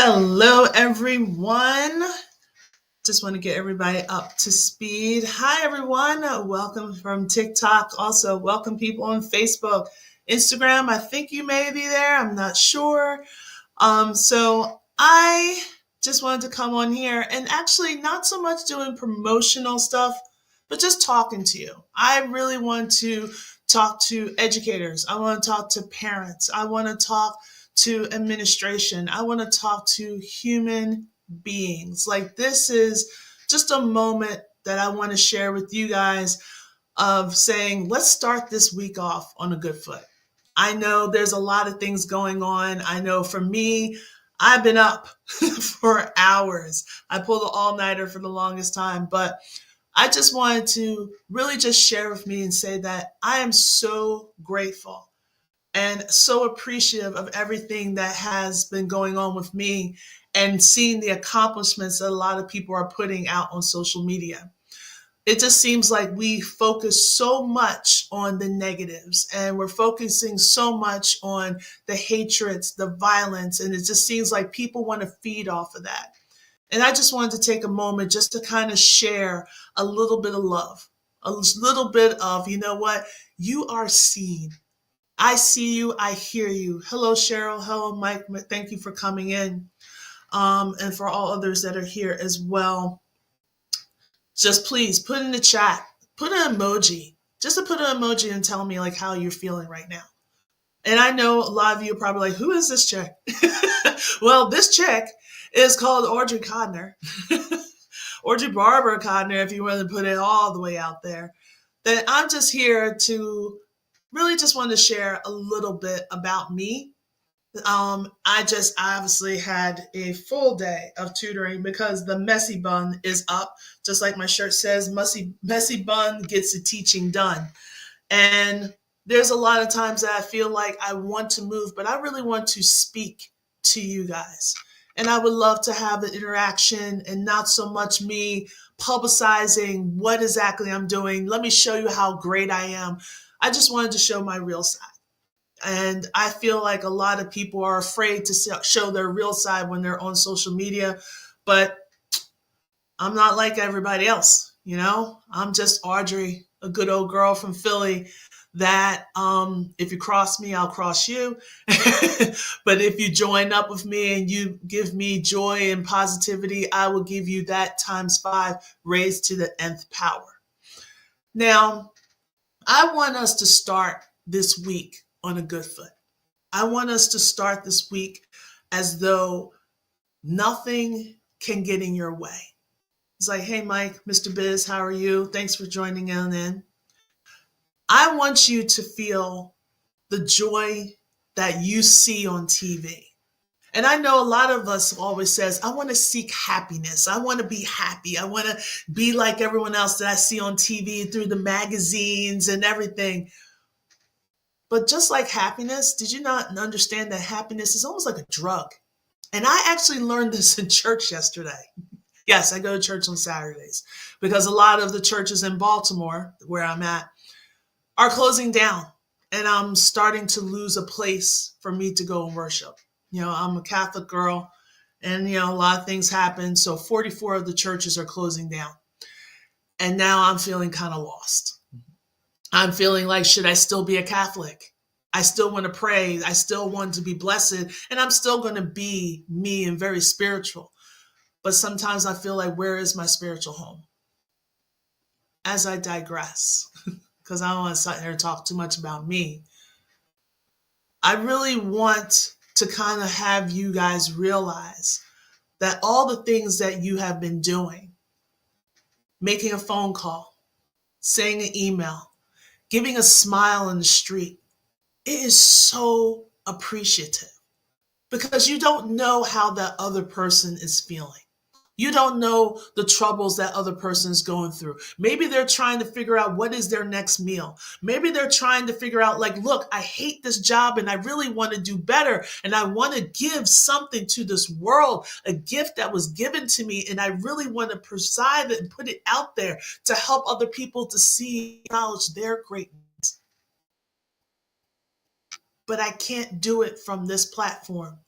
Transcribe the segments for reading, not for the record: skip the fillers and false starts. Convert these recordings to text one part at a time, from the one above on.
Hello, everyone. Just want to get everybody up to speed. Hi, everyone. Welcome from TikTok. Also, welcome people on Facebook, Instagram. I think you may be there. I'm not sure. So I just wanted to come on here and actually not so much doing promotional stuff, but just talking to you. I really want to talk to educators. I want to talk to parents. I want to talk to administration. I want to talk to human beings. Like, this is just a moment that I want to share with you guys of saying, let's start this week off on a good foot. I know there's a lot of things going on. I know for me, I've been up for hours. I pulled an all-nighter for the longest time, but I just wanted to really just share with me and say that I am so grateful and so appreciative of everything that has been going on with me and seeing the accomplishments that a lot of people are putting out on social media. It just seems like we focus so much on the negatives and we're focusing so much on the hatreds, the violence, and it just seems like people want to feed off of that. And I just wanted to take a moment just to kind of share a little bit of love, a little bit of, you know what, you are seen. I see you, I hear you. Hello, Cheryl. Hello, Mike. Thank you for coming in. And for all others that are here as well. Just please put in the chat, put an emoji, just to put an emoji and tell me like how you're feeling right now. And I know a lot of you are probably like, who is this chick? Well, this chick is called Audrey Codner, Audrey Barbara Codner, if you want to put it all the way out there. Then I'm just here to really just want to share a little bit about me. I just obviously had a full day of tutoring because the messy bun is up, just like my shirt says, messy bun gets the teaching done. And there's a lot of times that I feel like I want to move, but I really want to speak to you guys. And I would love to have an interaction and not so much me publicizing what exactly I'm doing. Let me show you how great I am. I just wanted to show my real side. And I feel like a lot of people are afraid to show their real side when they're on social media. But I'm not like everybody else, you know? I'm just Audrey, a good old girl from Philly that if you cross me, I'll cross you. But if you join up with me and you give me joy and positivity, I will give you that times 5 raised to the nth power. Now, I want us to start this week on a good foot. I want us to start this week as though nothing can get in your way. It's like, hey, Mike, Mr. Biz, how are you? Thanks for joining in. I want you to feel the joy that you see on TV. And I know a lot of us always says, I want to seek happiness. I want to be happy. I want to be like everyone else that I see on TV through the magazines and everything. But just like happiness, did you not understand that happiness is almost like a drug? And I actually learned this in church yesterday. Yes, I go to church on Saturdays because a lot of the churches in Baltimore, where I'm at, are closing down. And I'm starting to lose a place for me to go and worship. You know, I'm a Catholic girl and, you know, a lot of things happen. So 44 of the churches are closing down. And now I'm feeling kind of lost. I'm feeling like, should I still be a Catholic? I still want to pray. I still want to be blessed. And I'm still going to be me and very spiritual. But sometimes I feel like, where is my spiritual home? As I digress, because I don't want to sit here and talk too much about me, I really want to kind of have you guys realize that all the things that you have been doing, making a phone call, saying an email, giving a smile in the street, it is so appreciative because you don't know how that other person is feeling. You don't know the troubles that other person is going through. Maybe they're trying to figure out what is their next meal. Maybe they're trying to figure out like, look, I hate this job and I really want to do better. And I want to give something to this world, a gift that was given to me. And I really want to preside it and put it out there to help other people to see, acknowledge their greatness. But I can't do it from this platform.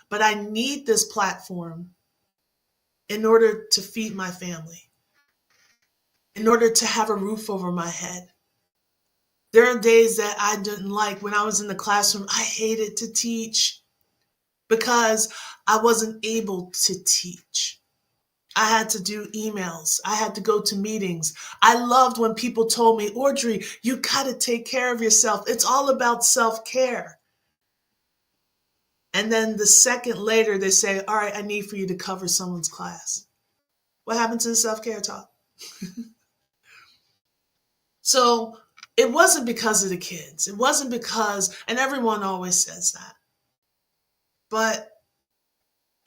but I need this platform in order to feed my family, in order to have a roof over my head. There are days that I didn't like when I was in the classroom. I hated to teach because I wasn't able to teach. I had to do emails. I had to go to meetings. I loved when people told me, Audrey, you got to take care of yourself. It's all about self-care. And then the second later, they say, all right, I need for you to cover someone's class. What happened to the self-care talk? So it wasn't because of the kids. It wasn't because, and everyone always says that. But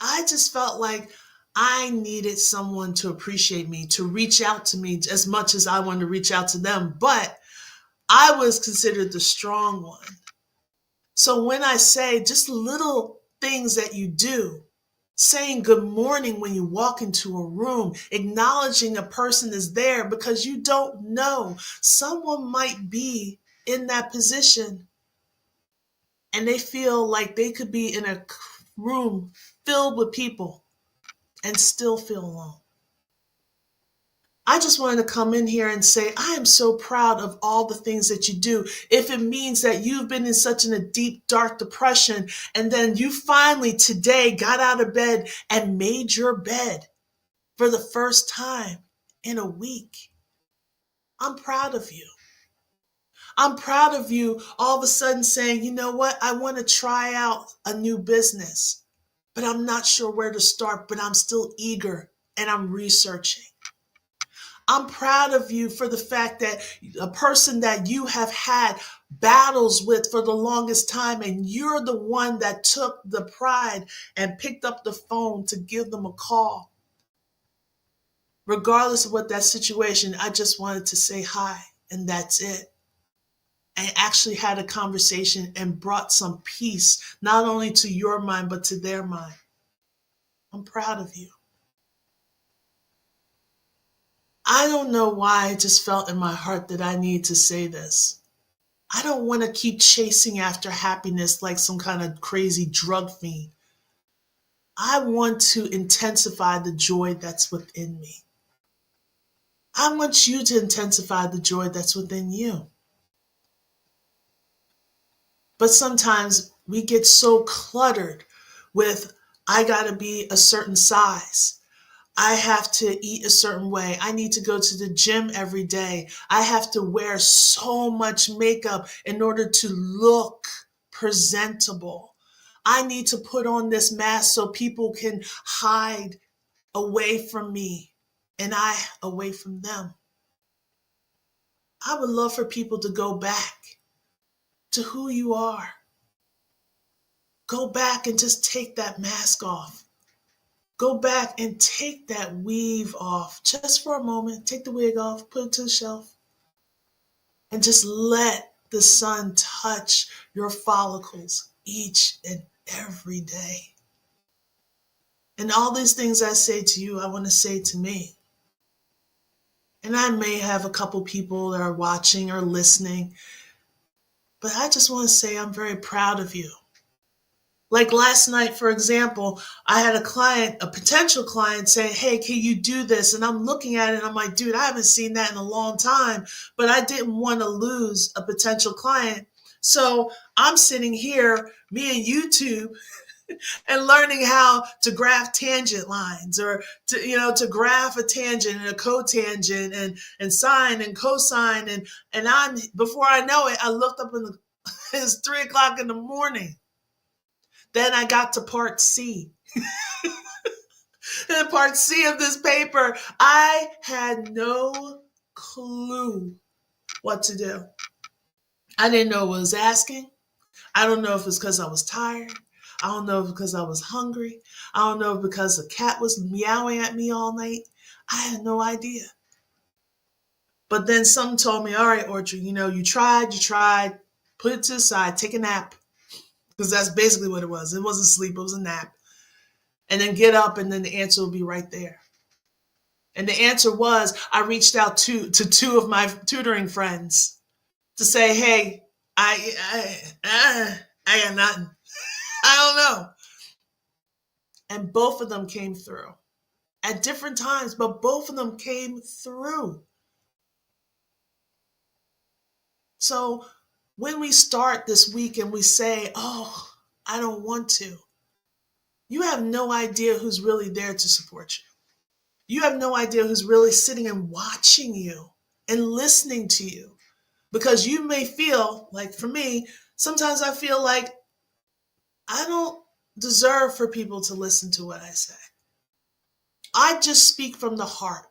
I just felt like I needed someone to appreciate me, to reach out to me as much as I wanted to reach out to them. But I was considered the strong one. So when I say just little things that you do, saying good morning when you walk into a room, acknowledging a person is there because you don't know. Someone might be in that position and they feel like they could be in a room filled with people and still feel alone. I just wanted to come in here and say, I am so proud of all the things that you do. If it means that you've been in such a deep, dark depression, and then you finally today got out of bed and made your bed for the first time in a week, I'm proud of you. I'm proud of you all of a sudden saying, you know what? I want to try out a new business, but I'm not sure where to start, but I'm still eager and I'm researching. I'm proud of you for the fact that a person that you have had battles with for the longest time, and you're the one that took the pride and picked up the phone to give them a call. Regardless of what that situation, I just wanted to say hi, and that's it. And actually had a conversation and brought some peace, not only to your mind, but to their mind. I'm proud of you. I don't know why I just felt in my heart that I need to say this. I don't want to keep chasing after happiness like some kind of crazy drug fiend. I want to intensify the joy that's within me. I want you to intensify the joy that's within you. But sometimes we get so cluttered with, I got to be a certain size. I have to eat a certain way. I need to go to the gym every day. I have to wear so much makeup in order to look presentable. I need to put on this mask so people can hide away from me and I away from them. I would love for people to go back to who you are. Go back and just take that mask off. Go back and take that weave off just for a moment. Take the wig off, put it to the shelf, and just let the sun touch your follicles each and every day. And all these things I say to you, I want to say to me. And I may have a couple people that are watching or listening, but I just want to say I'm very proud of you. Like last night, for example, I had a potential client say, hey, can you do this? And I'm looking at it and I'm like, dude, I haven't seen that in a long time, but I didn't want to lose a potential client. So I'm sitting here, me and YouTube, and learning how to graph tangent lines or to graph a tangent and a cotangent and sine and cosine. And I'm, before I know it, I looked up it's 3:00 in the morning. Then I got to part C. And part C of this paper, I had no clue what to do. I didn't know what I was asking. I don't know if it's because I was tired. I don't know if it's because I was hungry. I don't know if because the cat was meowing at me all night. I had no idea. But then someone told me, all right, Audrey, you tried, put it to the side, take a nap. Because that's basically what it was. It wasn't sleep, it was a nap. And then get up and then the answer will be right there. And the answer was, I reached out to two of my tutoring friends to say, hey, I got nothing. I don't know. And both of them came through at different times, but both of them came through. So when we start this week and we say, oh, I don't want to, you have no idea who's really there to support you. You have no idea who's really sitting and watching you and listening to you. Because you may feel, like for me, sometimes I feel like I don't deserve for people to listen to what I say. I just speak from the heart.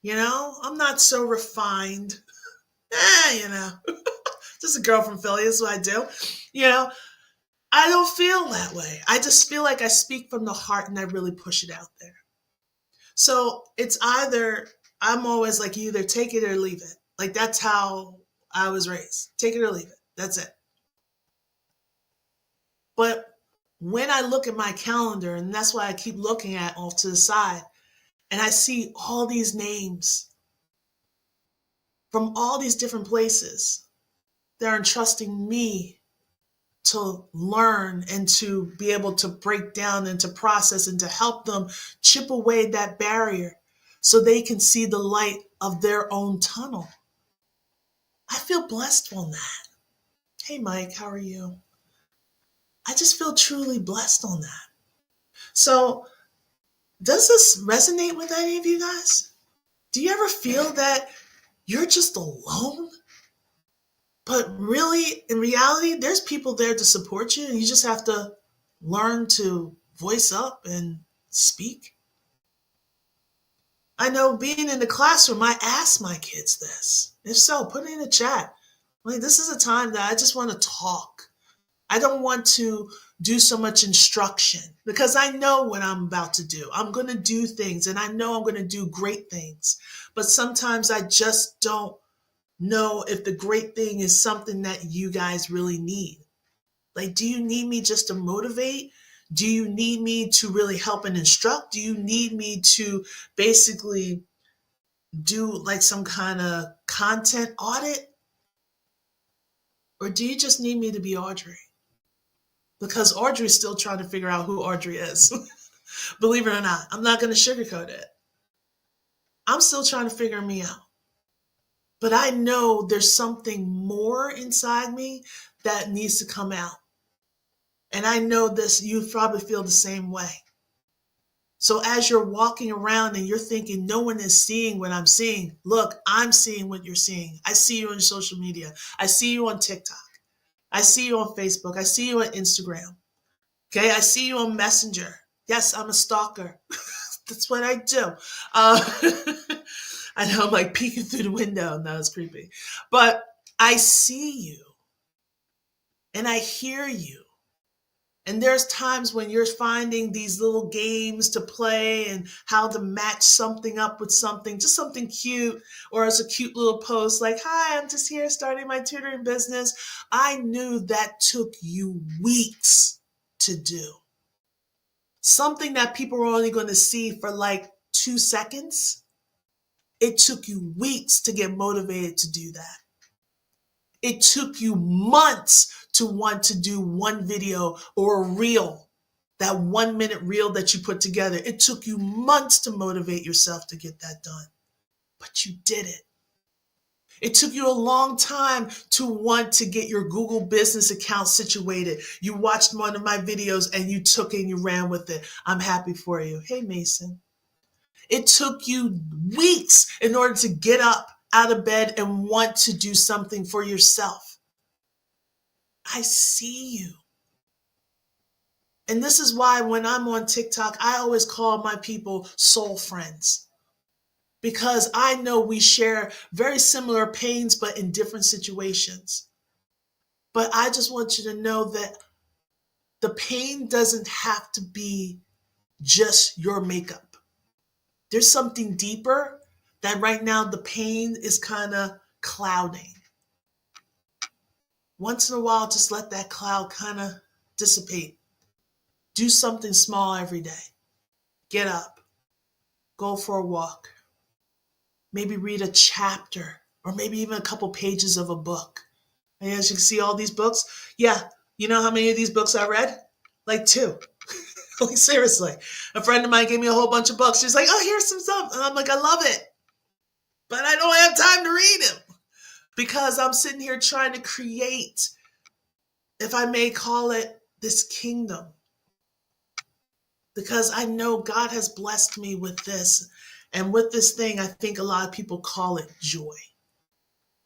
I'm not so refined. You know, just a girl from Philly is what I do. You know, I don't feel that way. I just feel like I speak from the heart and I really push it out there. So it's either, I'm always like, you either take it or leave it. Like that's how I was raised. Take it or leave it. That's it. But when I look at my calendar, and that's why I keep looking at off to the side, and I see all these names from all these different places that are entrusting me to learn and to be able to break down and to process and to help them chip away that barrier so they can see the light of their own tunnel. I feel blessed on that. Hey, Mike, how are you? I just feel truly blessed on that. So, does this resonate with any of you guys? Do you ever feel that you're just alone? But really, in reality, there's people there to support you, and you just have to learn to voice up and speak. I know being in the classroom, I ask my kids this. If so, put it in the chat. Like, this is a time that I just want to talk. I don't want to do so much instruction because I know what I'm about to do. I'm going to do things and I know I'm going to do great things. But sometimes I just don't know if the great thing is something that you guys really need. Like, do you need me just to motivate? Do you need me to really help and instruct? Do you need me to basically do like some kind of content audit? Or do you just need me to be Audrey? Because Audrey's still trying to figure out who Audrey is. Believe it or not, I'm not going to sugarcoat it. I'm still trying to figure me out. But I know there's something more inside me that needs to come out. And I know this, you probably feel the same way. So as you're walking around and you're thinking, no one is seeing what I'm seeing, look, I'm seeing what you're seeing. I see you on social media. I see you on TikTok. I see you on Facebook. I see you on Instagram. Okay, I see you on Messenger. Yes, I'm a stalker. That's what I do. I know I'm like peeking through the window, and that was creepy. But I see you and I hear you. And there's times when you're finding these little games to play and how to match something up with something, just something cute, or as a cute little post like, hi, I'm just here starting my tutoring business. I knew that took you weeks to do. Something that people are only going to see for like 2 seconds. It took you weeks to get motivated to do that. It took you months to want to do one video or a reel, that 1 minute reel that you put together. It took you months to motivate yourself to get that done, but you did it. It took you a long time to want to get your Google business account situated. You watched one of my videos and you took it and you ran with it. I'm happy for you. Hey, Mason. It took you weeks in order to get up out of bed and want to do something for yourself. I see you. And this is why when I'm on TikTok, I always call my people soul friends. Because I know we share very similar pains, but in different situations. But I just want you to know that the pain doesn't have to be just your makeup. There's something deeper that right now the pain is kind of clouding. Once in a while, just let that cloud kind of dissipate. Do something small every day. Get up. Go for a walk. Maybe read a chapter or maybe even a couple pages of a book. And as you can see all these books, yeah, you know how many of these books I read? Like 2. Like, seriously. A friend of mine gave me a whole bunch of books. She's like, oh, here's some stuff. And I'm like, I love it. But I don't have time to read them because I'm sitting here trying to create, if I may call it, this kingdom. Because I know God has blessed me with this. And with this thing, I think a lot of people call it joy.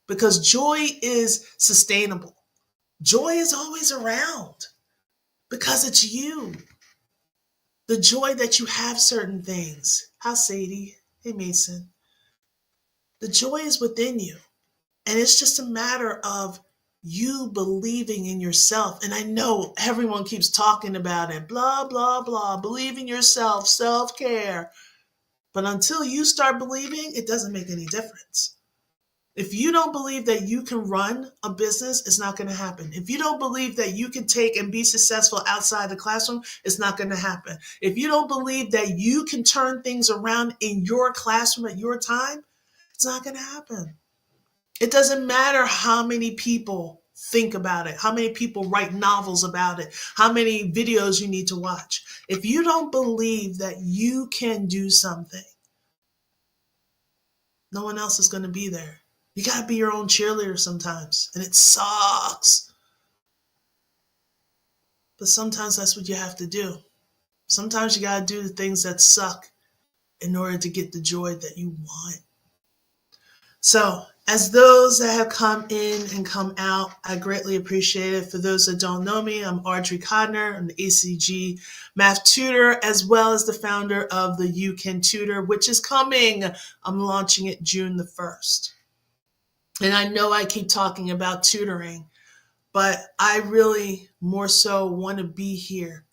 Because joy is sustainable. Joy is always around because it's you. The joy that you have certain things. How's Sadie? Hey, Mason. The joy is within you. And it's just a matter of you believing in yourself. And I know everyone keeps talking about it. Blah, blah, blah. Believe in yourself, self-care. But until you start believing, it doesn't make any difference. If you don't believe that you can run a business, it's not going to happen. If you don't believe that you can take and be successful outside the classroom, it's not going to happen. If you don't believe that you can turn things around in your classroom at your time, it's not going to happen. It doesn't matter how many people think about it, how many people write novels about it, how many videos you need to watch. If you don't believe that you can do something, no one else is going to be there. You got to be your own cheerleader sometimes, and it sucks. But sometimes that's what you have to do. Sometimes you got to do the things that suck in order to get the joy that you want. So, as those that have come in and come out, I greatly appreciate it. For those that don't know me, I'm Audrey Codner. I'm the ACG math tutor, as well as the founder of the You Can Tutor, which is coming. I'm launching it June the 1st. And I know I keep talking about tutoring, but I really more so want to be here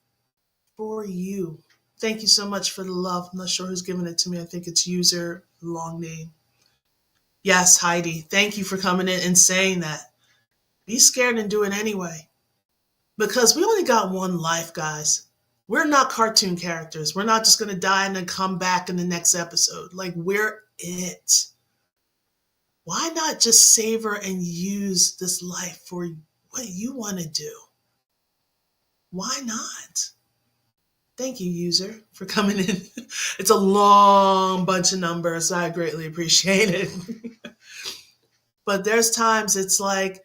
for you. Thank you so much for the love. I'm not sure who's giving it to me. I think it's user, long name. Yes, Heidi. Thank you for coming in and saying that. Be scared and do it anyway. Because we only got one life, guys. We're not cartoon characters. We're not just going to die and then come back in the next episode. Like, we're it. Why not just savor and use this life for what you want to do? Why not? Thank you, user, for coming in. It's a long bunch of numbers. I greatly appreciate it. But there's times it's like,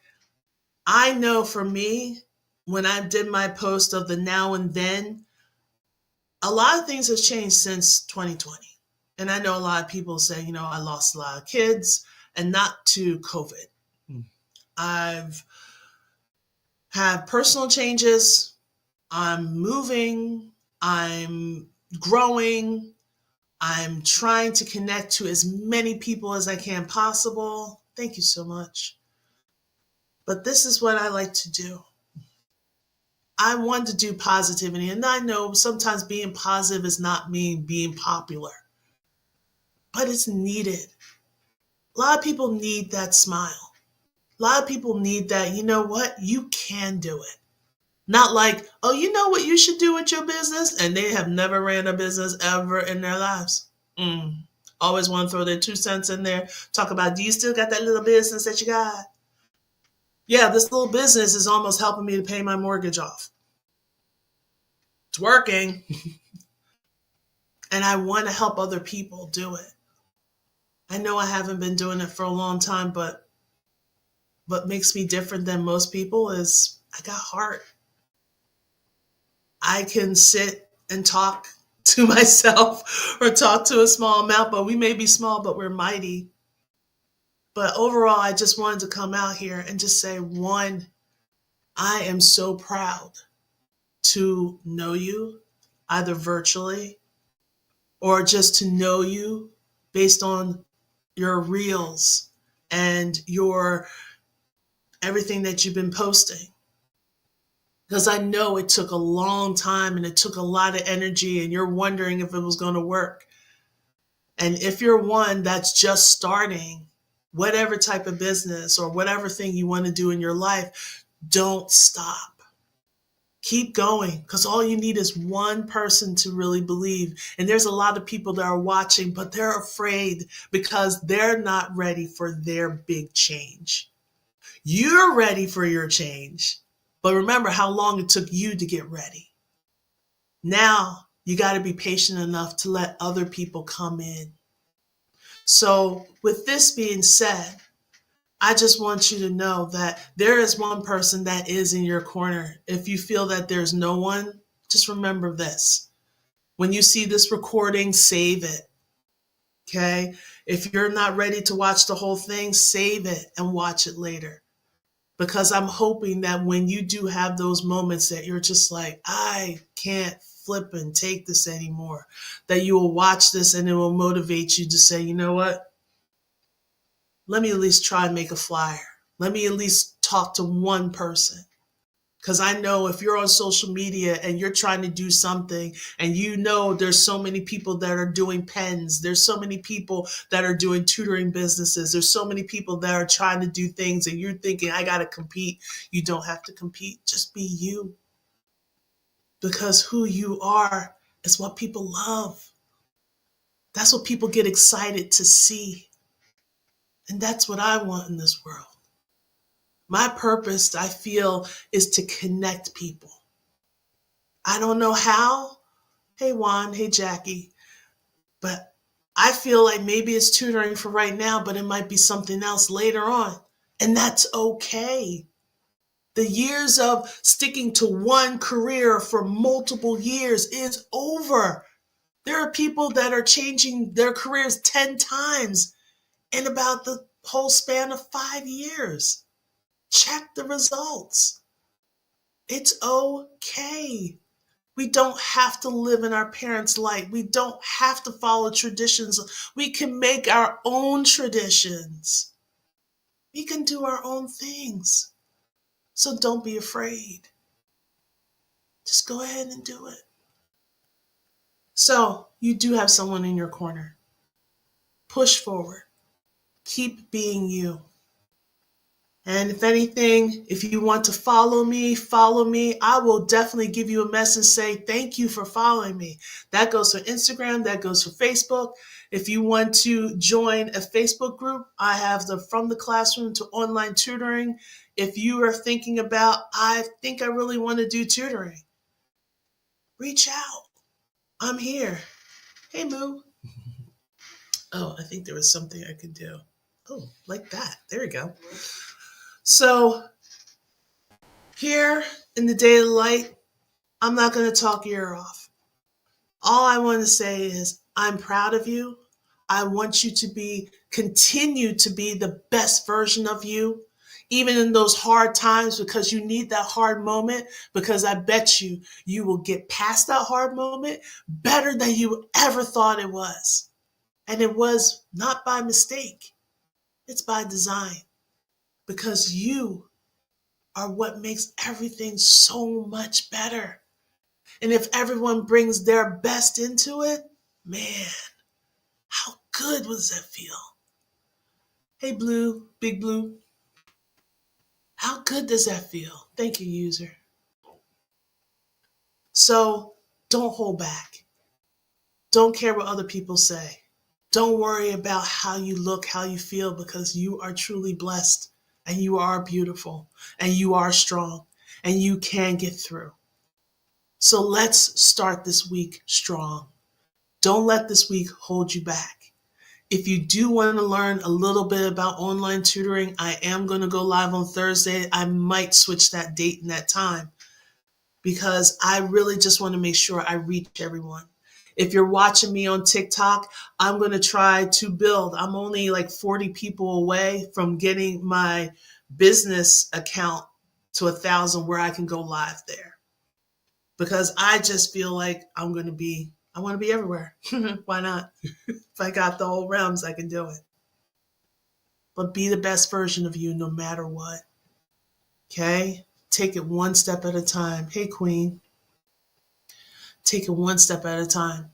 I know for me, when I did my post of the now and then, a lot of things have changed since 2020. And I know a lot of people say, I lost a lot of kids, and not to COVID. I've had personal changes. I'm moving. I'm growing. I'm trying to connect to as many people as I can possible. Thank you so much. But this is what I like to do. I want to do positivity. And I know sometimes being positive is not mean being popular, but it's needed. A lot of people need that smile. A lot of people need that, you know what? You can do it. Not like, oh, you know what you should do with your business? And they have never ran a business ever in their lives. Always want to throw their 2 cents in there. Talk about, do you still got that little business that you got? Yeah, this little business is almost helping me to pay my mortgage off. It's working. And I want to help other people do it. I know I haven't been doing it for a long time, but what makes me different than most people is I got heart. I can sit and talk to myself or talk to a small amount, but we may be small, but we're mighty. But overall, I just wanted to come out here and just say, one, I am so proud to know you, either virtually or just to know you based on your reels and your everything that you've been posting. Because I know it took a long time and it took a lot of energy, and you're wondering if it was going to work. And if you're one that's just starting whatever type of business or whatever thing you want to do in your life, don't stop. Keep going, because all you need is one person to really believe. And there's a lot of people that are watching, but they're afraid because they're not ready for their big change. You're ready for your change. But remember how long it took you to get ready. Now you got to be patient enough to let other people come in. So, with this being said, I just want you to know that there is one person that is in your corner. If you feel that there's no one, just remember this. When you see this recording, save it. Okay? If you're not ready to watch the whole thing, save it and watch it later. Because I'm hoping that when you do have those moments that you're just like, I can't flip and take this anymore, that you will watch this and it will motivate you to say, you know what? Let me at least try and make a flyer. Let me at least talk to one person. Because I know if you're on social media and you're trying to do something and you know there's so many people that are doing pens, there's so many people that are doing tutoring businesses, there's so many people that are trying to do things and you're thinking, I got to compete. You don't have to compete. Just be you. Because who you are is what people love. That's what people get excited to see. And that's what I want in this world. My purpose, I feel, is to connect people. I don't know how. Hey, Juan. Hey, Jackie. But I feel like maybe it's tutoring for right now, but it might be something else later on. And that's okay. The years of sticking to one career for multiple years is over. There are people that are changing their careers 10 times in about the whole span of 5 years. Check the results. It's okay. We don't have to live in our parents' light. We don't have to follow traditions. We can make our own traditions. We can do our own things. So don't be afraid. Just go ahead and do it. So you do have someone in your corner. Push forward. Keep being you. And if anything, if you want to follow me, follow me. I will definitely give you a message, say thank you for following me. That goes for Instagram, that goes for Facebook. If you want to join a Facebook group, I have the From the Classroom to Online Tutoring. If you are thinking about, I think I really want to do tutoring, reach out. I'm here. Hey, Moo. Oh, I think there was something I could do. Oh, like that. There we go. So here in the day of light, I'm not going to talk your ear off. All I want to say is I'm proud of you. I want you to continue to be the best version of you, even in those hard times, because you need that hard moment, because I bet you will get past that hard moment better than you ever thought it was. And it was not by mistake. It's by design, because you are what makes everything so much better. And if everyone brings their best into it, man, how good does that feel? Hey, Blue, Big Blue, how good does that feel? Thank you, user. So don't hold back. Don't care what other people say. Don't worry about how you look, how you feel, because you are truly blessed and you are beautiful and you are strong and you can get through. So let's start this week strong. Don't let this week hold you back. If you do want to learn a little bit about online tutoring, I am going to go live on Thursday. I might switch that date and that time because I really just want to make sure I reach everyone. If you're watching me on TikTok, I'm going to try to build. I'm only like 40 people away from getting my business account to 1,000 where I can go live there. Because I just feel like I want to be everywhere. Why not? If I got the whole realms, I can do it. But be the best version of you no matter what. Okay? Take it one step at a time. Hey, Queen. Take it one step at a time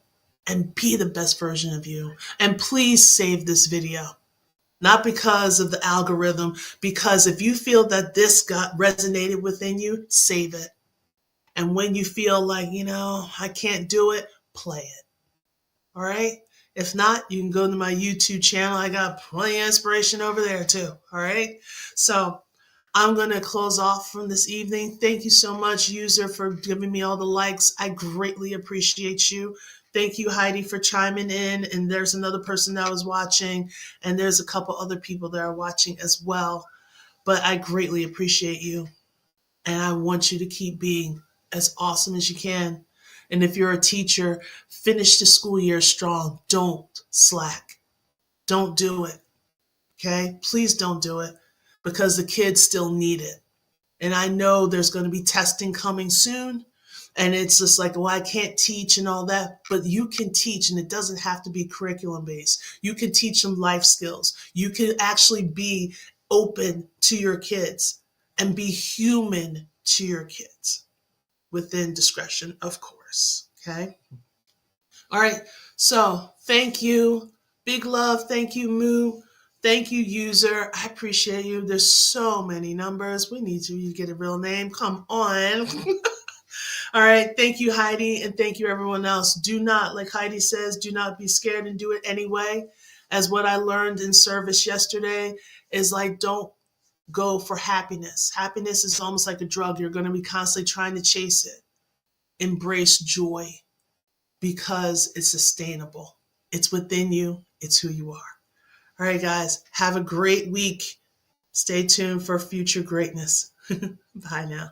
and be the best version of you. And please save this video. Not because of the algorithm, because if you feel that this got resonated within you, save it. And when you feel like, I can't do it, play it. All right? If not, you can go to my YouTube channel. I got plenty of inspiration over there too. All right? So I'm going to close off from this evening. Thank you so much, user, for giving me all the likes. I greatly appreciate you. Thank you, Heidi, for chiming in. And there's another person that was watching, and there's a couple other people that are watching as well. But I greatly appreciate you. And I want you to keep being as awesome as you can. And if you're a teacher, finish the school year strong. Don't slack. Don't do it. Okay? Please don't do it because the kids still need it. And I know there's going to be testing coming soon. And it's just like, well, I can't teach and all that. But you can teach, and it doesn't have to be curriculum based. You can teach them life skills. You can actually be open to your kids and be human to your kids within discretion, of course. Okay. All right. So thank you. Big love. Thank you, Moo. Thank you, user. I appreciate you. There's so many numbers. We need you to get a real name. Come on. All right. Thank you, Heidi. And thank you, everyone else. Do not, like Heidi says, do not be scared and do it anyway. As what I learned in service yesterday is like, don't go for happiness. Happiness is almost like a drug. You're going to be constantly trying to chase it. Embrace joy because it's sustainable. It's within you. It's who you are. All right, guys, have a great week. Stay tuned for future greatness. Bye now.